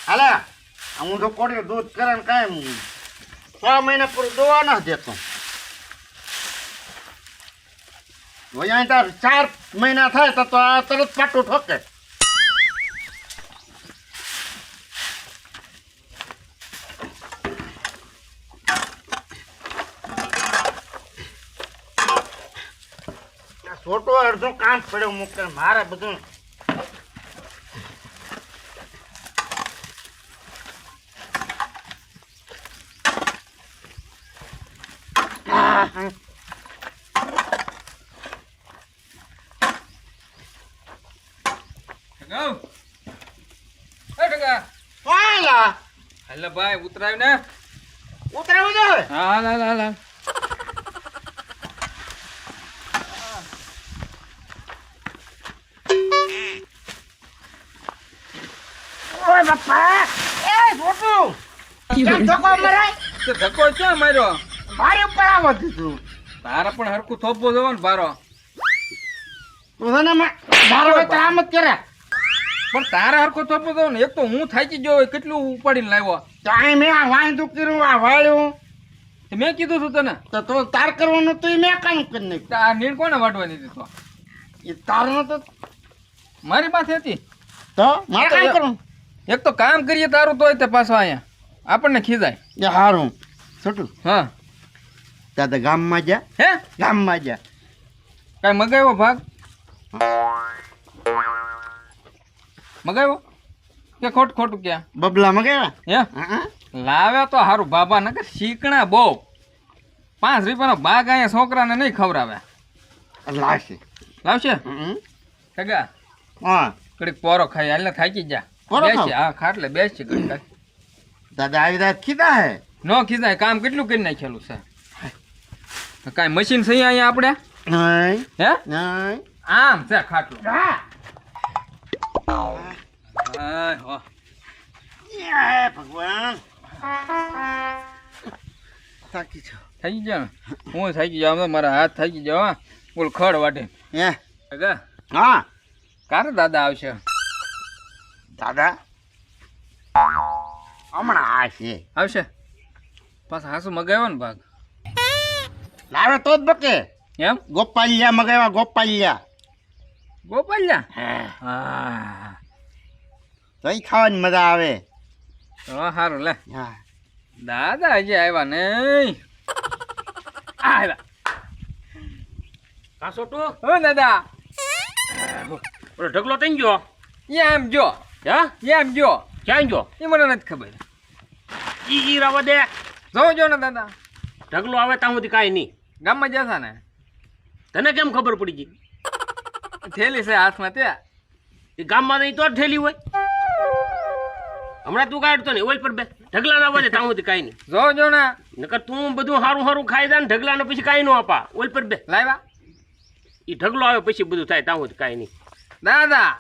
હાલે હું તો કોડી દૂધ કરે ને કાંઈ 6 મહિના પૂરું દોવા ના દેતો અહીંયા તાર 4 મહિના થાય તો આ તરત પાટું ઠોકે છોટો અડધું કામ પડ્યું મૂકે મારે બધું હાલ ભાઈ ઉતરાવ ને ઉતરાવું છે હા હાલ હાલ હાલ ઓય બાપા એ છોટું કેમ ધક્કો મરાય તે ધક્કો ક્યાં માર્યો મારી ઉપર આવો દીધું તારા પણ હરખું થોપો જવો ને બારો તું ને મારો આમ જ કરે પણ તારા હરખું થોપો જવો ને એક તો હું થાકી ગયો હોય કેટલું ઉપાડીને લાવ્યો તાઈ મેં આ વાંધું કર્યું આ વાળ્યું તે મેં કીધું છું તને તો તું તાર કરવાનું તો મેં કામ કરી નાખ્યું આ નીણ કોને વાટવાની હતી તો એ તારનું તો મારી પાસે હતી તો મારે કામ કરવું એક તો કામ કરીએ તારું તોય તે પાછો અહીંયા આપણને ખીજાય એ હારું છોટું હા દાદા ગામમાં જા હે ગામમાં જા કાંઈ મગાવ્યો ભાગ મગાવ્યો કે ખોટું ક્યાં બબલા મગાવ્યા હે લાવ્યા તો હારું બાબા ને કે શીકણા બહુ 5 રૂપિયાનો ભાગ અહીંયા છોકરાને નહીં ખવડાવે લાવશે લાવશે સગા હા કડીક પોરો ખાઈ હાલ થાકી જા પોરો ખાવ? બેસી હા ખાટલે બેસી કડીક દાદા આવી રાત કીધા હે નો ખીજાય કામ કેટલું કરી નાખેલું છે કાંઈ મશીન છે અહીંયા આપણે નહીં હે નહીં આમ છે ખાટલું હા હાય હો એ ભગવાન થાકી છો થાકી ગયો ને હું થાકી જાઉં તો મારા હાથ થાકી જાવ હા બોલ ખડ વાટે હે સગા હા ક્યારે દાદા આવશે દાદા હમણાં આવશે આવશે પાછા હાસુ મગાવ્યો ને ભાગ લાવે તો જ બકે એમ ગોપાલિયા મગાવ્યા ગોપાલિયા ગોપાલ્યા હા હા તો ઈ ખાવાની મજા આવે તો સારું લે હા દાદા હજી આવ્યા નહીં આવ્યા કાસો તો હો દાદા ઓલો ઢગલો તઈ ગયો એમ જો હા એમ જો ક્યાં ગયો એ મને નથી ખબર ઈ રાવા દે જોજો ને દાદા ઢગલો આવે ત્યાં સુધી કાંઈ નહીં ગામમાં જશા ને તને કેમ ખબર પડી ગઈ થેલી છે હાથમાં ત્યાં એ ગામમાં નહીં તો જ ઠેલી હોય હમણાં તું કાઢતો ને ઓલ પર બે ઢગલા ના વધે ત્યાં સુધી કાંઈ નહીં જોજો ને નકર તું બધું સારું સારું ખાઈ જાય ને ઢગલાને પછી કાંઈ ન આપા ઓલ પર બે લાવ્યા એ ઢગલો આવે પછી બધું થાય ત્યાં સુધી કાંઈ નહીં દાદા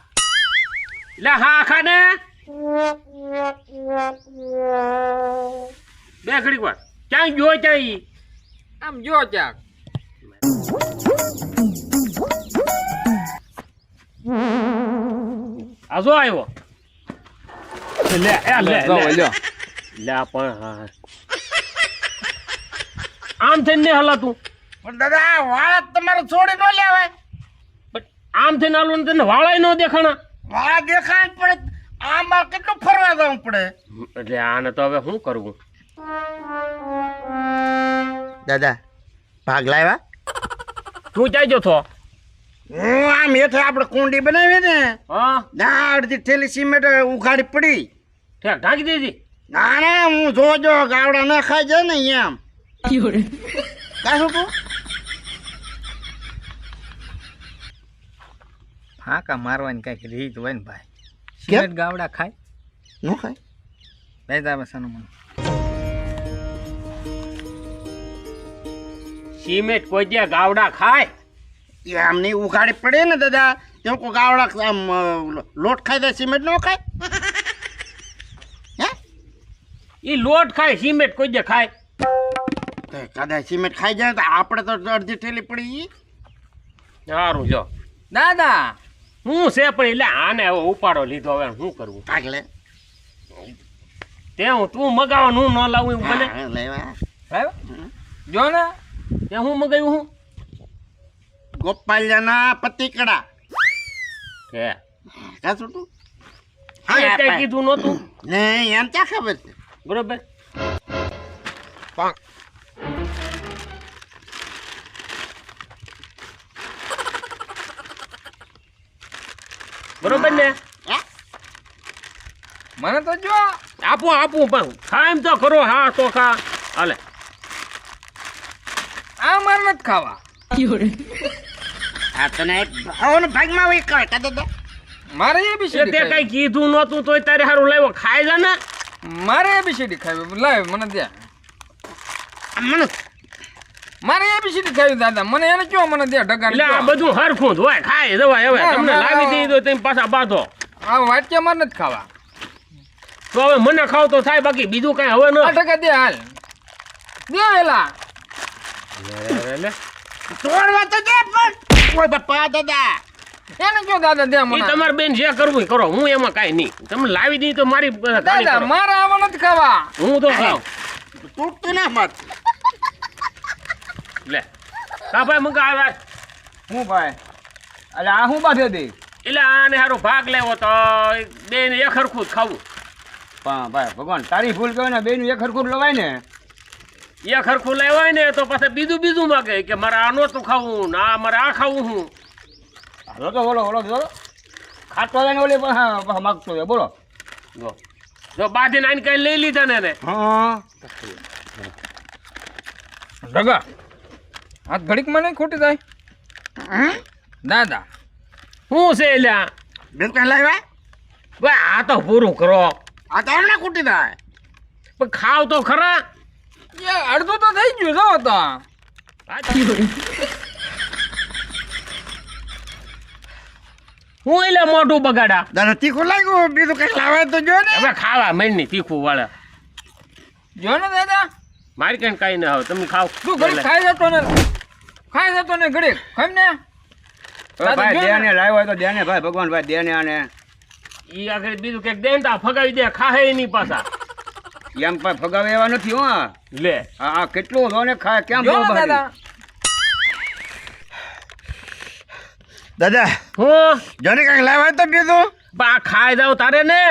એટલે હા ખાને બે ઘડીક વાર ક્યાં ગયો ક્યાં ઈ આમ જો ક્યાંક આ જો આવ્યો લે એ લે જો લે લ્યો લે પણ હા આમ થઈને નહીં હલાતું પણ દાદા વાળા તમારે છોડી ન લેવાય પણ આમ થઈને હાલું ને તને વાળાય ન દેખાણા વાળા દેખાય જ પડે આમાં કેટલું ફરવા જવું પડે એટલે આને તો હવે શું કરવું દાદા ભાગ લાવ્યા તું ક્યાં ગયો છો હું આમ હેઠે આપણે કુંડી બનાવી ને હા ના અડધી થેલી સિમેન્ટ ઉઘાડી પડી ઠેક ઢાંકી દીધી ના ના હું જોજો ગાવડા ના ખાઈ જાય ને એમ કાશું તું ફાંકા મારવાની કઈક રીત હોય ને ભાઈ સિમેન્ટ ગાવડા ખાય ન ખાય લઈ જાવે સનું મને સિમેન્ટ કોઈ દે ગાવડા ખાય એમ નહીં ઉઘાડી પડે ને દાદા તેમ કોઈ ગાવડા આમ લોટ ખાઈ દે સિમેન્ટ ન ખાય હે ઈ લોટ ખાય સિમેન્ટ કોઈ દે ખાય કદાચ સિમેન્ટ ખાઈ જાય તો આપણે તો અડધી ઠેલી પડી સારું જો દાદા હું છે પણ એટલે આને હવે ઉપાડો લીધો હવે શું કરવું ભાગ લે તે હું તું મગાવવાનું ન લાવું એવું બને હા, લેવા લાવ્યો? જો ને ત્યાં હું મગાવ્યું હું ગોપાલના પતિકડા કે કા છોટું હા કઈ કીધું નહોતું ને એમ ક્યાં ખબર છે બરોબર બરોબર ને હે? મને તો જો આપું પણ ખા એમ તો ખરો હા તો ખા હાલે આ મારે નથી ખાવા. આ તને એક ભાવનો ભાગમાં હોય કહે કા દાદા મારે એ એબીસીડી તે કઈ કીધું નહોતું તોય તારે હારું લાવ્યો ખાઈ જા ને મારે એબીસીડી ખાવી. લાવ મને દે. મને મારે એબીસીડી ખાવી દાદા. મને એને કયો મને દે ઢગા. એટલે આ બધું હરખું જ હોય ખાઈ જવાય હવે ના, તમને ના, લાવી દીધી તો તમે પાછા બાંધો આ વાટકે મારે નથી ખાવા. તો હવે મને ખાવ તો થાય બાકી બીજું કઈ હવે ન આ ઢગા દે હાલ. દે એલા. લે તોડવા તો દે પણ ઓય બાપા દાદા એને કયો દાદા દે ઈ મને. તમારે બેન જે કરવું એ કરો હું એમાં કાંઈ નહીં તમે લાવી દીધી તો મારી ગાડી દાદા કરો. મારે આવા નથી ખાવા. હું તો ખાવ તૂટતું ના મત લે કા ભાઈ મંગા આવે હું ભાઈ અરે આ હું બાંધે દે. એટલે આને હારો ભાગ લેવો તો બે ને એક હરખું જ ખાવું પણ ભાઈ ભગવાન તારી ભૂલ કહેવાય ને બેનું એક હરખું લવાય ને. એક હરખું લેવાય ને તો પછી બીજું માગે કે મારે આ નહોતું ખાવું ને આ મારે આ ખાવું હું હાલો તો બોલો ખાતો હોય ને ઓલી પણ માગતો હોય બોલો. જો બાંધીને આને કઈ લઈ લીધા ને એને. હા ઢગા હાથ ઘડીક માં નહીં ખોટી જાય દાદા. શું છે એલ્યા બિલકુલ લાવ્યા ભાઈ આ તો પૂરું કરો આ તો હમણાં કૂટી દે પણ ખાવ તો ખરા અડધું તો થઈ ગયું જો તો. હું એટલે મોઢું બગાડા દાદા તીખું લાગ્યું બીજું કઈ લાવે તો જો ને હવે ખાવા મેં નહીં તીખું વાળા જો ને દાદા મારી કઈ કઈ ના હોય તમે ખાવ તું ઘડીક ખાઈ જતો ને ઘડીક ખાઈ ને. ભાઈ દેને લાવ્યો હોય તો દેને ભાઈ ભગવાન ભાઈ દેને આને ઈ આગળ બીજું કઈક દે ને તો ફગાવી દે ખાહે નહીં પાછા એમ ભાઈ ફગાવે એવા નથી હો આ લે આ કેટલું ધોને ખાય કેમ જો બહુ ને દાદા દાદા હું જોને કઈક લાવે તો બીજું બા ખાઈ જાવ તારે ને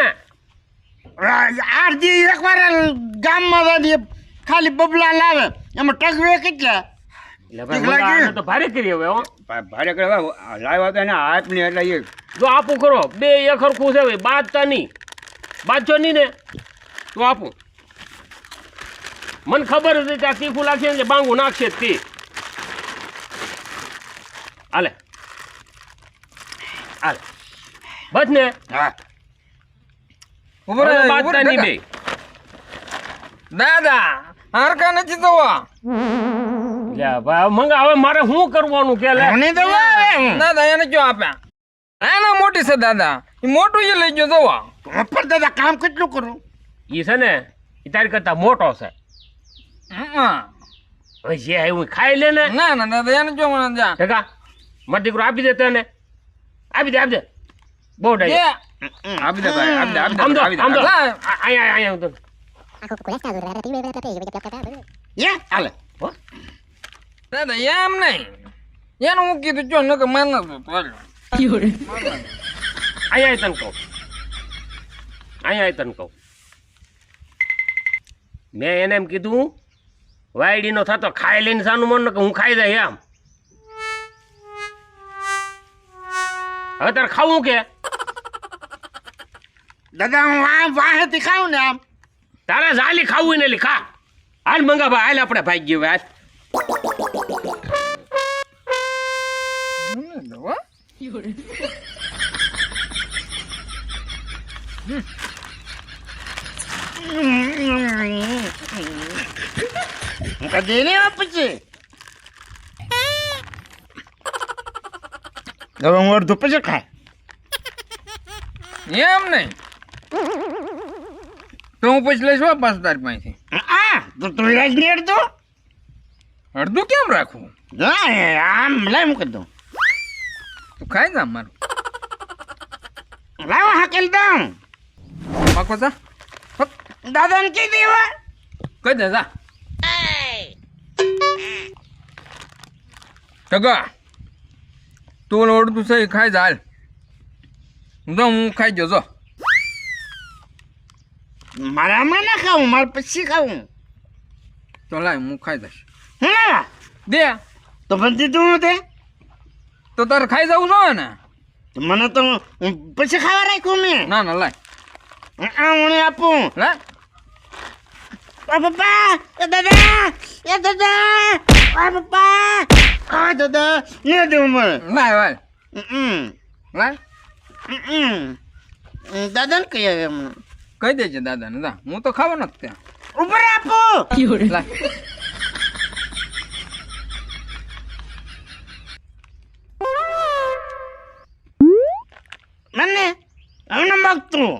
આરજી એકવાર ગામમાં જઈએ ખાલી બબલા લાવે એમાં ટગવે કેટલા એટલે ભાઈ ઠીક લાગ્યું? મંગા તો ભારે કરી હવે હો ભારે કરે લાવ્યો તો એને હાથ નહીં એટલે એ જો આપું કરો બે એક હરખું છે ભાઈ બાજતા નહીં બાજજો નહીં ને તો આપું મને ખબર હતી કે આ તીખું લાગશે ને કે બાંગું નાખશે જ તે હાલે હાલે બસ ને હા ઉભો રહે, હવે ઉભો બાજતા રહે, નહીં ઢગા. બે દાદા હારકા નથી જોવા. લે ભાઈ મંગા હવે મારે શું કરવાનું કે લે મને તો આવે દાદા એને કયો આપ્યા એના મોટી છે દાદા. એ મોટું એ લઈ ગયો જોવા. પણ દાદા કામ કેટલું કરું ઈ છે ને ઈ તારી કરતા મોટો છે હવે જે આવ્યું એ ખાઈ લે ને ના ના દાદા એને જો મને જા ઢગા મારો દીકરો આપી દે તને આપી દે બહુ ડાય જે આપી દે ભાઈ આપી દે આમ તો આપી દે આમ તો લા. અહીંયા તો યે હાલે દાદા એમ નહીં એનું હું કીધું જો નકર માન અહીંયા તને કહું અહીંયા તને કહું મેં એને એમ કીધું વાયડીનો થતો ખાઈ લઈને સાનું મન કે હું ખાઈ જાય એમ હવે તારે ખાવું કે દાદા હું આ વાહેથી ખાઉં ને આમ તારે જાલી ખાવું ને ખા હાલ મંગા ભાઈ હાલ આપણે ભાઈ ગયું હાલ કદી નહીં પછી હવે હું અડધું પછી ખાય એમ નહીં તો હું પછી લઈશ હો પાછું તારી પાસેથી. તો તું રાજ નહીં અડધું અડધું કેમ રાખવું? આમ લઈ મૂકી દઉં ખાઈ જા મારું લાવો હાકેલ દઉં પાકો જા દાદાને કહી દેવા કઈ દે જા ટકા તું ઓળતું છે ખાઈ જા હાલ જો હું ખાઈ જો મારે હમણાં ના ખાવું મારે પછી ખાવું તો લાય હું ખાઈ જઈશ હા દે તો પણ દીધું હું તે તો તારે ખાઈ જવું જોઈએ ને મને તો પછી ખાવા રાખ્યું મેં ના ના લાય હું આપું લાય પપ્પા એ દાદા પપ્પા દાદા ને દેવું મળે લાય વાય લાય દાદાને કહી આવે હમણાં કહી દેજે દાદાને જા હું તો ખાવાનો જ ત્યાં ઉપર આપો લાય મને હમણાં માગતું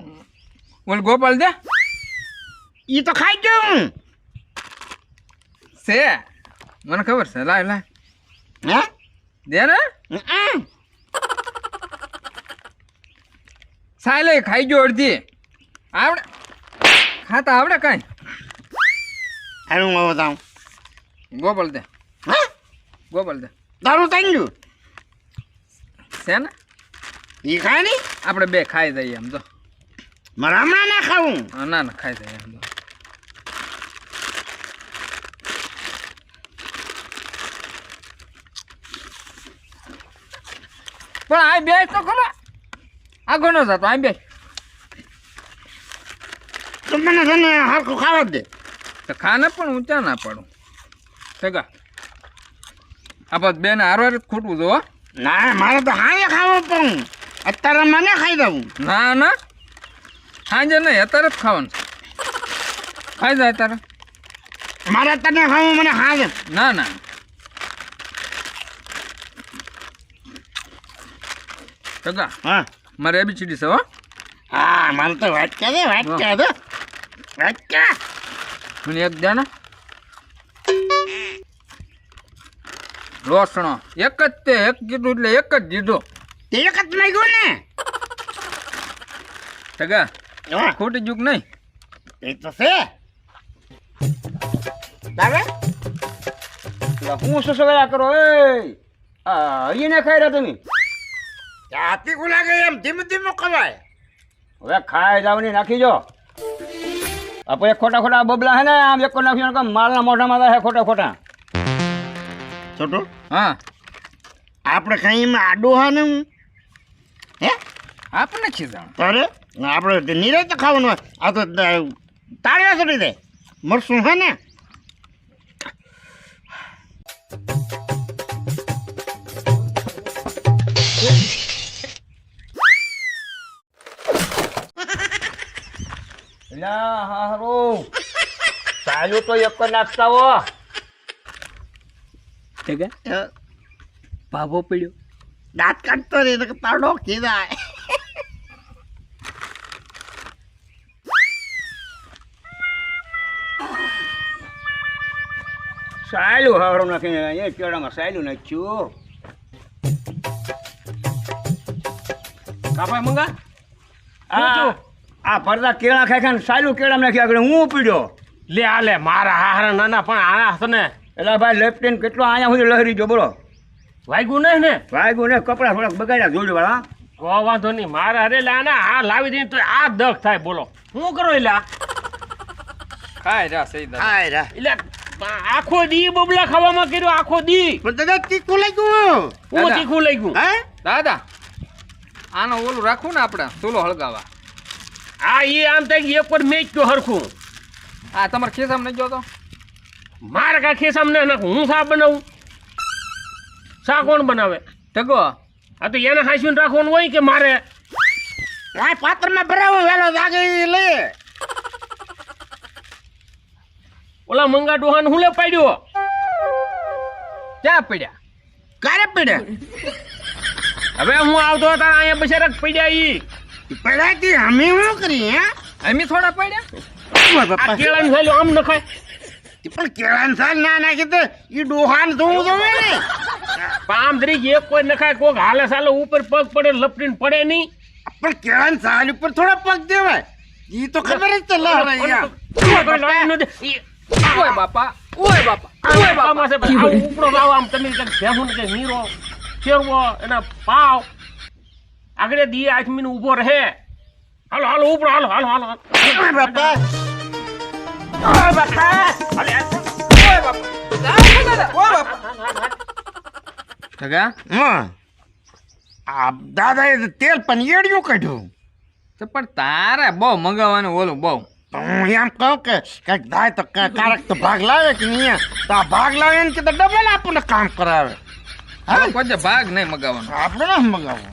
બોલ ગોપાલ દે એ તો ખાઈ ગયું છે મને ખબર છે લાય લાય હે દે ને સાય લઈ ખાઈ ગયો અડધી આવડે ખાતા આવડે કાંઈ હારું હું બતાવું ગોપાલ દે હા ગોપાલ દે તારું થઈ ગયું છે ને એ ખાય નહીં આપણે બે ખાઈ જઈએ એમ તો મારે હમણાં ના ખાવું ના ના ખાઈ જઈએ એમ તો પણ આ બે તો ખરો આગો ન જતો આ બે તો મને છે ને હરખું ખાવા જ દે તો ખાને પણ ઊંચા ના પાડું સગા આપણે બે ને હારવાર ખૂટવું જો ના મારે તો હાજે ખાવું પણ અત્યારે મને ખાઈ દઉં ના ના સાંજે નહીં અત્યારે જ ખાવાનું છે ખાઈ જાય અત્યારે મારે તને ખાવું મને હાજે ના ના સગા હા મારે એબીસીડી છે હો હા મારે તો વાટકા દે વાટકા દે વાટકા મને એક દે ને લોસણો એક જ તે એક કીધું એટલે એક જ દીધો તે એક જ માગ્યું ને સગા હા ખોટી જુગ નહીં એ તો છે દાવે હું શું સગા કરો એ હરીને ખાઈ રહ્યા તમે ચાતી ગુલા ગઈ એમ ધીમે ધીમે ખવાય હવે ખાઈ જાવની નાખી જો આપણે ખોટા ખોટા બબલા હે ને આમ એક નાખ્યો માલના મોઢામાં હે ખોટા ખોટા છોટો હા આપણે ખાઈ એમાં આડો હા ને હે આપણે છે જાણ તારે આપણે નિરાતે ખાવાનું હોય આ તો તાળિયા ચડી દે મરશું હે ને હારું ચાલ્યું તો એક નાખતા હો ભાભો પડ્યો દાંત કાઢતો રે તો તાળો કીધા સાયલું હારું નાખીને એ કેળામાં સાયલું નાખ્યું કાપાય મંગા આ પડદા કેળા ખાઈ ખાઈને સાયલું કેળામાં નાખ્યા આગળ હું પીડ્યો લે આ લે મારા હારા નાના પણ આના છે ને એટલે ભાઈ લેફ્ટન કેટલો અહીંયા સુધી લહેરી જો બોલો વાગ્યું નહીં ને વાગ્યું ને કપડા થોડાક બગાડ્યા જોડે વાળા કોઈ વાંધો નહીં મારા અરે લાના આ લાવી દઈને તો આ દખ થાય બોલો શું કરો એટલે ખાઈ જા સહી દાદા હાય રા એટલે આખો દી બબલા ખાવામાં કર્યો આખો દી પણ દાદા તીખું લાગ્યું હું તીખું લઈ ગયું હે દાદા આનો ઓલું રાખવું ને આપણે ચૂલો હળગાવા આ એ આમ થાય એક પર મેચ ગયો હરખું આ તમારે ખિસ્સામાં નહીં જોતો મારે કાંઈ ખેસામાં ના નાખું હું શા બનાવું શા કોણ બનાવે ટકો આ તો એને હાંસીને રાખવાનું હોય કે મારે આ પાત્રમાં ભરાવો વેલો જાગે લે ઓલા મંગા ડોહાને હું લે પાડ્યો ક્યાં પડ્યા કારે પડે હવે હું આવતો હતા અહીંયા બચારા પડ્યા ઈ પડાતી અમે શું કરી હે અમે થોડા પડ્યા આ કેળાની સાલો આમ નખાય પણ કેળાની સાલ ના નાખી તો એ ડોહાન જોવું જોવે ને પણ આમ જરીક એક કોઈ નખાય કોક હાલે સાલે ઉપર પગ પડે લપટીને પડે નહીં. પણ કેળાની સાલ ઉપર થોડા પગ દેવાય ઈ તો ખબર જ છે લહરે યાર. કોઈ લાઈન નો દે. ઓય બાપા ઓય બાપા ઓય બાપા આમાં છે ભાઈ, આવું ઉપડો લાવો આમ તમે કંઈક ભેહું ને કંઈક નીરો ફેરવો એના પાવ આગળ દી આઠમીને ઊભો રહે. હાલો હાલો ઉપડો હાલો હાલો હાલો હાલો. ઓય બાપા ઓય બાપા હાલે ઓય બાપા ઓય બાપા સગા હા આ દાદાએ તો તેલ પણ એડિયું કાઢ્યું. તો પણ તારે બહુ મંગાવવાનું ઓલું બહુ તો હું એમ કહું કે કંઈક થાય તો કારક તો ભાગ લાવે કે નહીં તો આ ભાગ લાવે ને કે તો ડબલ આપણને કામ કરાવે. હવે કોઈ ભાગ નહીં મગાવવાનો આપણે ના મગાવો.